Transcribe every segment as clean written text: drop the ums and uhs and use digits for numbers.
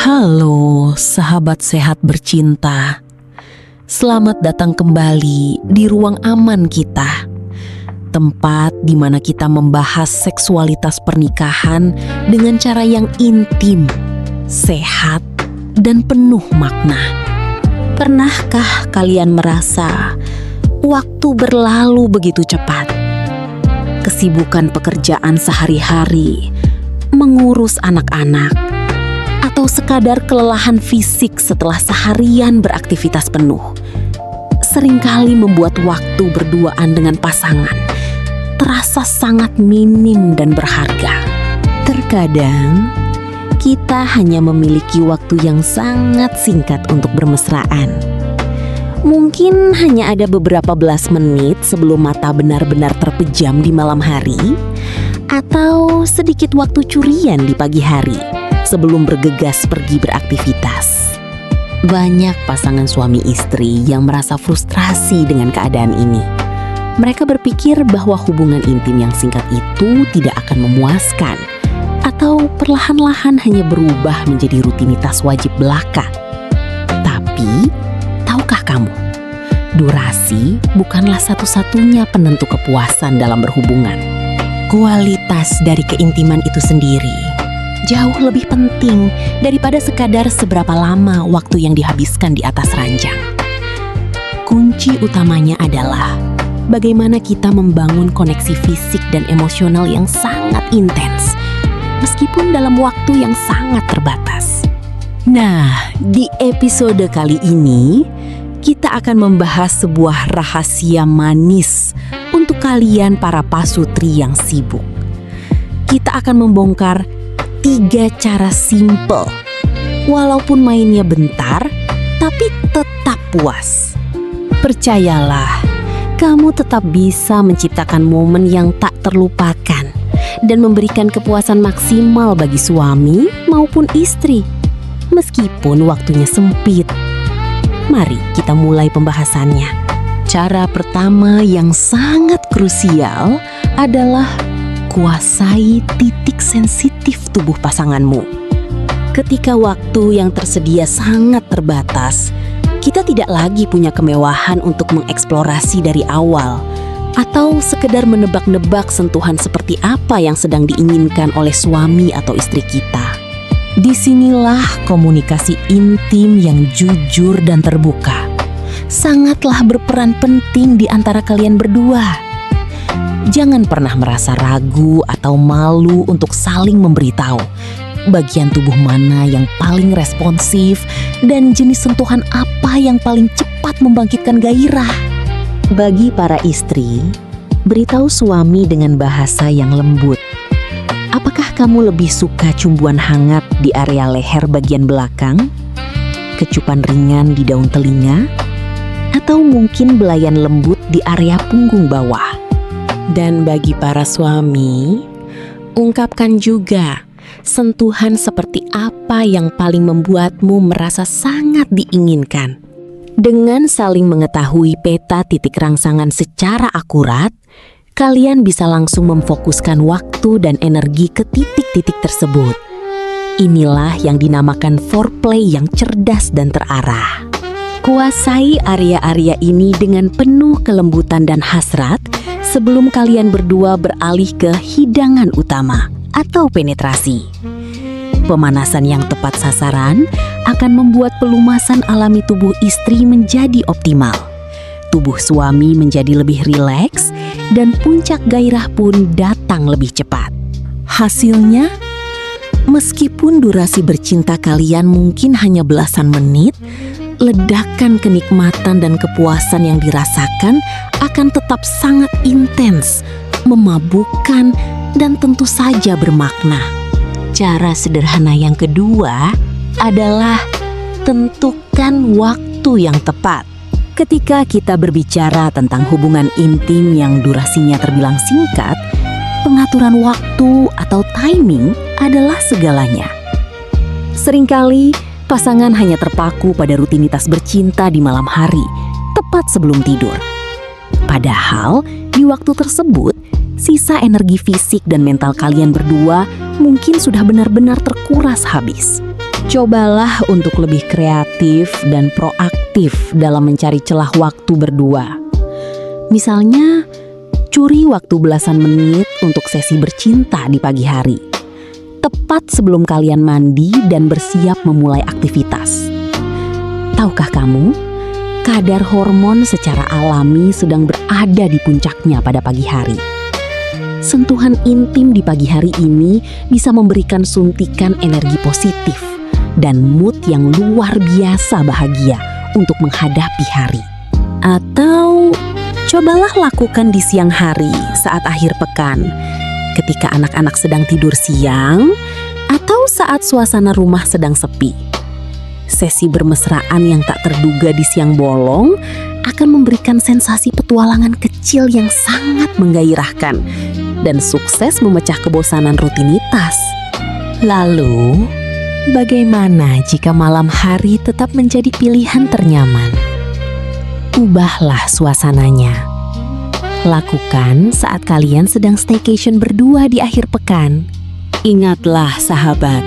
Halo sahabat sehat bercinta, selamat datang kembali di ruang aman kita. Tempat di mana kita membahas seksualitas pernikahan dengan cara yang intim, sehat, dan penuh makna. Pernahkah kalian merasa waktu berlalu begitu cepat? Kesibukan pekerjaan sehari-hari, mengurus anak-anak, atau sekadar kelelahan fisik setelah seharian beraktivitas penuh seringkali membuat waktu berduaan dengan pasangan terasa sangat minim dan berharga. Terkadang kita hanya memiliki waktu yang sangat singkat untuk bermesraan. Mungkin hanya ada beberapa belas menit sebelum mata benar-benar terpejam di malam hari, atau sedikit waktu curian di pagi hari sebelum bergegas pergi beraktivitas. Banyak pasangan suami istri yang merasa frustrasi dengan keadaan ini. Mereka berpikir bahwa hubungan intim yang singkat itu tidak akan memuaskan, atau perlahan-lahan hanya berubah menjadi rutinitas wajib belaka. Tapi, tahukah kamu, durasi bukanlah satu-satunya penentu kepuasan dalam berhubungan. Kualitas dari keintiman itu sendiri jauh lebih penting daripada sekadar seberapa lama waktu yang dihabiskan di atas ranjang. Kunci utamanya adalah bagaimana kita membangun koneksi fisik dan emosional yang sangat intens, meskipun dalam waktu yang sangat terbatas. Nah, di episode kali ini, kita akan membahas sebuah rahasia manis untuk kalian para pasutri yang sibuk. Kita akan membongkar 3 cara simple, walaupun mainnya bentar, tapi tetap puas. Percayalah, kamu tetap bisa menciptakan momen yang tak terlupakan dan memberikan kepuasan maksimal bagi suami maupun istri, meskipun waktunya sempit. Mari kita mulai pembahasannya. Cara pertama yang sangat krusial adalah kuasai titik sensitif tubuh pasanganmu. Ketika waktu yang tersedia sangat terbatas, kita tidak lagi punya kemewahan untuk mengeksplorasi dari awal, atau sekedar menebak-nebak sentuhan seperti apa yang sedang diinginkan oleh suami atau istri kita. Disinilah komunikasi intim yang jujur dan terbuka sangatlah berperan penting di antara kalian berdua. Jangan pernah merasa ragu atau malu untuk saling memberitahu bagian tubuh mana yang paling responsif dan jenis sentuhan apa yang paling cepat membangkitkan gairah. Bagi para istri, beritahu suami dengan bahasa yang lembut. Apakah kamu lebih suka cumbuan hangat di area leher bagian belakang, kecupan ringan di daun telinga, atau mungkin belayan lembut di area punggung bawah? Dan bagi para suami, ungkapkan juga sentuhan seperti apa yang paling membuatmu merasa sangat diinginkan. Dengan saling mengetahui peta titik rangsangan secara akurat, kalian bisa langsung memfokuskan waktu dan energi ke titik-titik tersebut. Inilah yang dinamakan foreplay yang cerdas dan terarah. Kuasai area-area ini dengan penuh kelembutan dan hasrat sebelum kalian berdua beralih ke hidangan utama atau penetrasi. Pemanasan yang tepat sasaran akan membuat pelumasan alami tubuh istri menjadi optimal. Tubuh suami menjadi lebih rileks dan puncak gairah pun datang lebih cepat. Hasilnya, meskipun durasi bercinta kalian mungkin hanya belasan menit, ledakan kenikmatan dan kepuasan yang dirasakan akan tetap sangat intens, memabukkan, dan tentu saja bermakna. Cara sederhana yang kedua adalah tentukan waktu yang tepat. Ketika kita berbicara tentang hubungan intim yang durasinya terbilang singkat, pengaturan waktu atau timing adalah segalanya. Seringkali pasangan hanya terpaku pada rutinitas bercinta di malam hari, tepat sebelum tidur. Padahal, di waktu tersebut, sisa energi fisik dan mental kalian berdua mungkin sudah benar-benar terkuras habis. Cobalah untuk lebih kreatif dan proaktif dalam mencari celah waktu berdua. Misalnya, curi waktu belasan menit untuk sesi bercinta di pagi hari, tepat sebelum kalian mandi dan bersiap memulai aktivitas. Tahukah kamu, kadar hormon secara alami sedang berada di puncaknya pada pagi hari. Sentuhan intim di pagi hari ini bisa memberikan suntikan energi positif dan mood yang luar biasa bahagia untuk menghadapi hari. Atau cobalah lakukan di siang hari saat akhir pekan, ketika anak-anak sedang tidur siang atau saat suasana rumah sedang sepi. Sesi bermesraan yang tak terduga di siang bolong akan memberikan sensasi petualangan kecil yang sangat menggairahkan dan sukses memecah kebosanan rutinitas. Lalu, bagaimana jika malam hari tetap menjadi pilihan ternyaman? Ubahlah suasananya. Lakukan saat kalian sedang staycation berdua di akhir pekan. Ingatlah sahabat,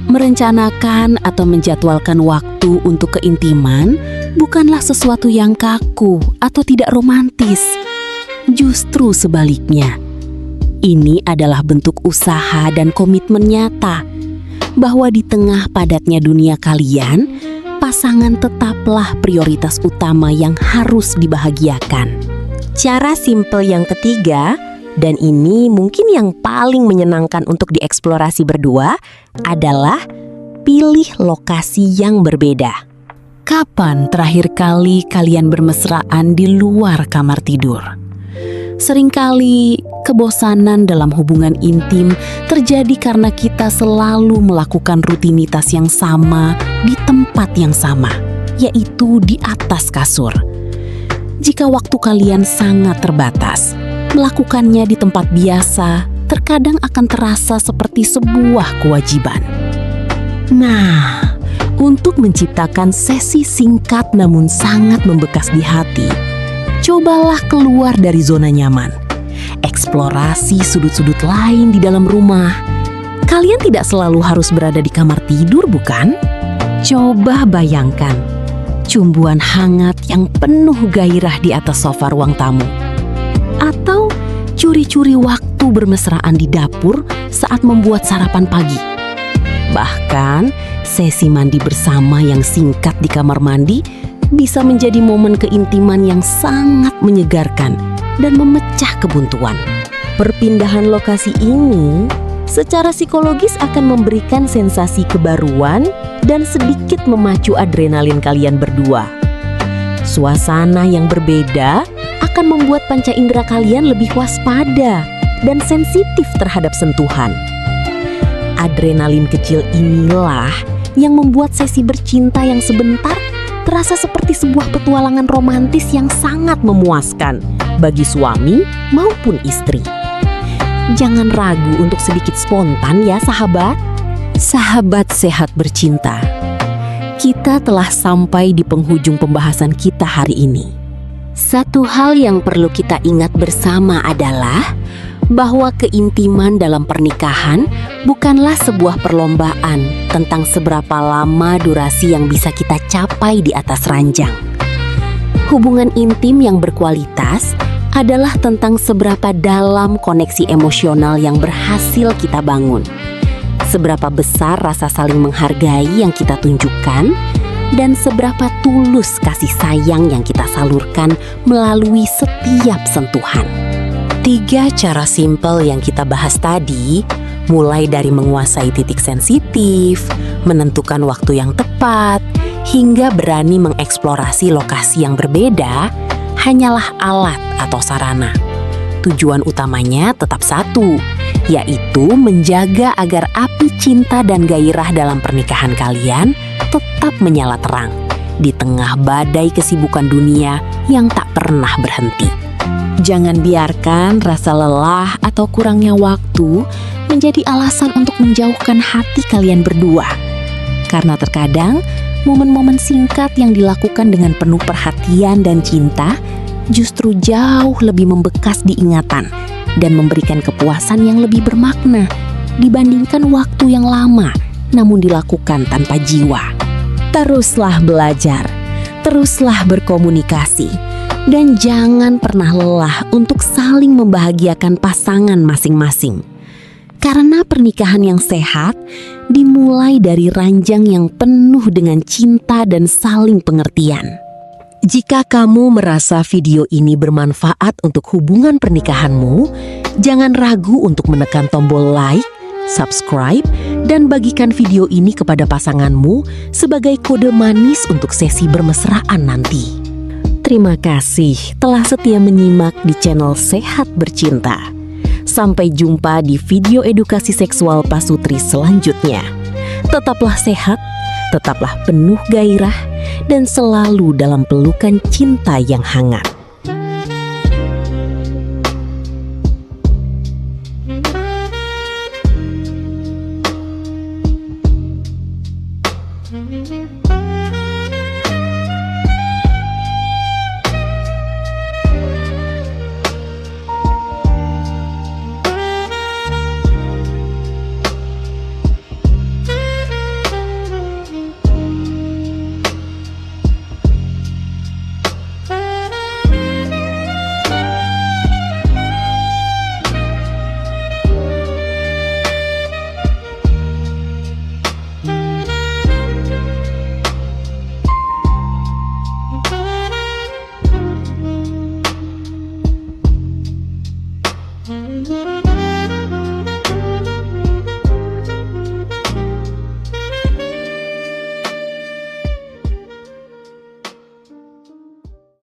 merencanakan atau menjadwalkan waktu untuk keintiman bukanlah sesuatu yang kaku atau tidak romantis. Justru sebaliknya, ini adalah bentuk usaha dan komitmen nyata bahwa di tengah padatnya dunia kalian, pasangan tetaplah prioritas utama yang harus dibahagiakan. Cara simpel yang ketiga, dan ini mungkin yang paling menyenangkan untuk dieksplorasi berdua, adalah pilih lokasi yang berbeda. Kapan terakhir kali kalian bermesraan di luar kamar tidur? Seringkali kebosanan dalam hubungan intim terjadi karena kita selalu melakukan rutinitas yang sama di tempat yang sama, yaitu di atas kasur. Jika waktu kalian sangat terbatas, melakukannya di tempat biasa terkadang akan terasa seperti sebuah kewajiban. Nah, untuk menciptakan sesi singkat namun sangat membekas di hati, cobalah keluar dari zona nyaman. Eksplorasi sudut-sudut lain di dalam rumah. Kalian tidak selalu harus berada di kamar tidur, bukan? Coba bayangkan cumbuan hangat yang penuh gairah di atas sofa ruang tamu. Atau curi-curi waktu bermesraan di dapur saat membuat sarapan pagi. Bahkan, sesi mandi bersama yang singkat di kamar mandi bisa menjadi momen keintiman yang sangat menyegarkan dan memecah kebuntuan. Perpindahan lokasi ini secara psikologis akan memberikan sensasi kebaruan dan sedikit memacu adrenalin kalian berdua. Suasana yang berbeda akan membuat panca indera kalian lebih waspada dan sensitif terhadap sentuhan. Adrenalin kecil inilah yang membuat sesi bercinta yang sebentar terasa seperti sebuah petualangan romantis yang sangat memuaskan bagi suami maupun istri. Jangan ragu untuk sedikit spontan ya sahabat. Sahabat sehat bercinta, kita telah sampai di penghujung pembahasan kita hari ini. Satu hal yang perlu kita ingat bersama adalah bahwa keintiman dalam pernikahan bukanlah sebuah perlombaan tentang seberapa lama durasi yang bisa kita capai di atas ranjang. Hubungan intim yang berkualitas adalah tentang seberapa dalam koneksi emosional yang berhasil kita bangun, seberapa besar rasa saling menghargai yang kita tunjukkan, dan seberapa tulus kasih sayang yang kita salurkan melalui setiap sentuhan. 3 cara simpel yang kita bahas tadi, mulai dari menguasai titik sensitif, menentukan waktu yang tepat, hingga berani mengeksplorasi lokasi yang berbeda, hanyalah alat atau sarana. Tujuan utamanya tetap satu, yaitu menjaga agar api cinta dan gairah dalam pernikahan kalian tetap menyala terang di tengah badai kesibukan dunia yang tak pernah berhenti. Jangan biarkan rasa lelah atau kurangnya waktu menjadi alasan untuk menjauhkan hati kalian berdua. Karena terkadang momen-momen singkat yang dilakukan dengan penuh perhatian dan cinta justru jauh lebih membekas di ingatan dan memberikan kepuasan yang lebih bermakna dibandingkan waktu yang lama namun dilakukan tanpa jiwa. Teruslah belajar, teruslah berkomunikasi, dan jangan pernah lelah untuk saling membahagiakan pasangan masing-masing. Karena pernikahan yang sehat dimulai dari ranjang yang penuh dengan cinta dan saling pengertian. Jika kamu merasa video ini bermanfaat untuk hubungan pernikahanmu, jangan ragu untuk menekan tombol like, subscribe, dan bagikan video ini kepada pasanganmu sebagai kode manis untuk sesi bermesraan nanti. Terima kasih telah setia menyimak di channel Sehat Bercinta. Sampai jumpa di video edukasi seksual pasutri selanjutnya. Tetaplah sehat, tetaplah penuh gairah, dan selalu dalam pelukan cinta yang hangat. Thank you.